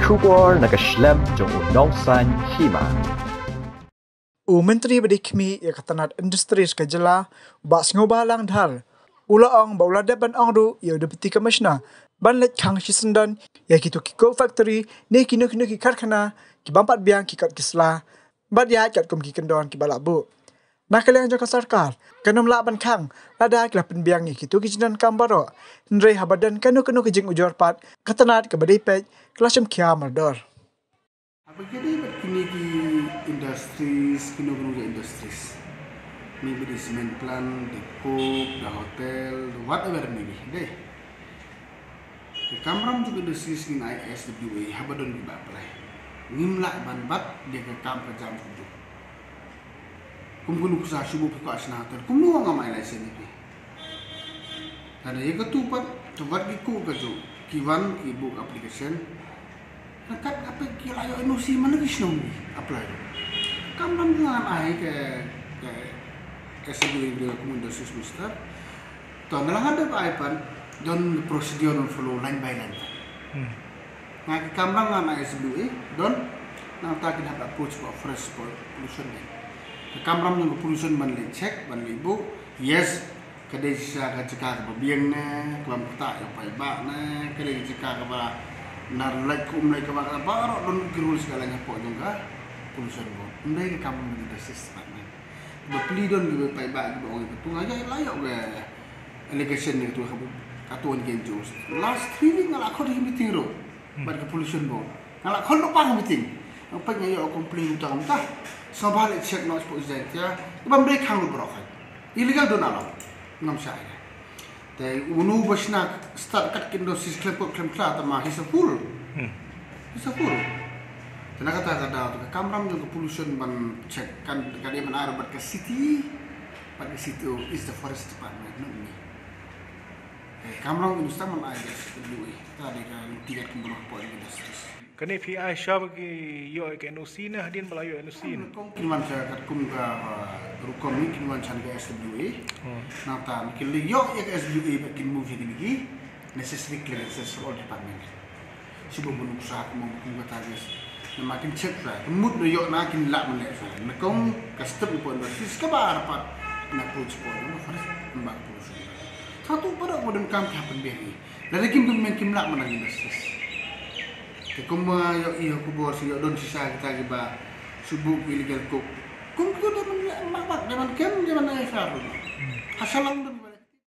kubor nakaslem jong unongsan Hima. Menteri Bidikmi ya katanat industri skajela ba Sniawbhalang dhar ulaong ba ulada ban angru ya deputy commissioner ban let Khang Shisendan ya kitu kiko factory ne kinu ki karkhana ki bampat biang ki kat kisla bad ya kat kum ki kendon ki balabu nakaliang jaka sarkar kanum la ban Khang lada ki lapen biang ni kitu ki jinan kambaro ndre habadan kanu ki jing ujor pat katanat ke badai pej kelasem kia mardor. Begini kini di industries, kini industries. Maybe the cement plant, the cook, the hotel, whatever maybe. Deh. The kamram juga industries in ISWA, habadon di baplai. Ngimla banbat dia ke kam kerjaan itu. Kumgunu kusah subuh piko asnater. Kumnu ngamai lesen ini. Ada yang ketupat, tempat kiku keju. Kiwan ibu application. Nakat apa kira ayo NOC mana kisah ni apply. Kamram dengan ai ke SBU dia komendasi semester. Tuan dalam ada aipan don prosedur non follow line by line. Nak kamram dengan SBU don nak tak kena approach for fresh pollution ni. Kamram yang pollution ban le check ban ibu yes kedai sisa kacak ke biang na kelam tak yang pai ba na kedai cakap ke nar like umlai ke bakal baru don kirul segalanya pok juga pollution bo umlai ke kamu di sistem ni beli don di pai ba di orang itu aja layak ke allegation ni tu katuan genjo last 3 week ngalak kau di meeting ro bar ke pollution bo ngalak kau lupa meeting apa ngayo komplain utang tah sebalik check no spot ya bam break hang bro illegal don alam ngam saya Tapi unu basna start kat kindo sis klempok klempla tama hisa full. Tenaga kata tu kamram juga pollution ban check kan dia mana arah ke city is the forest department not me. Kamram itu sama aja dulu. Tadi kan tiga kembali poin industri. Kene PI syab ki yo ke NOC na hadin balayo NOC. Kiman saya kat kumga rukom ni kiman chan ke SWA. Nata mikili yo ke SWA bakin move ni necessary clearances for all department. Subuh bunuk sa mo kumga tages. Na makin check ra. Mud no yo na kin la mele sa. Nakong custom po industries ka ba rapat na approach po no first mbak pollution. Satu pada modern kam happen behi. Dari kim kim la manang industries. Kekuma yo iyo kubur si yo don sisa kita giba subuh illegal cook. Kum tu dah mak zaman kem zaman ayah saru. Hasalang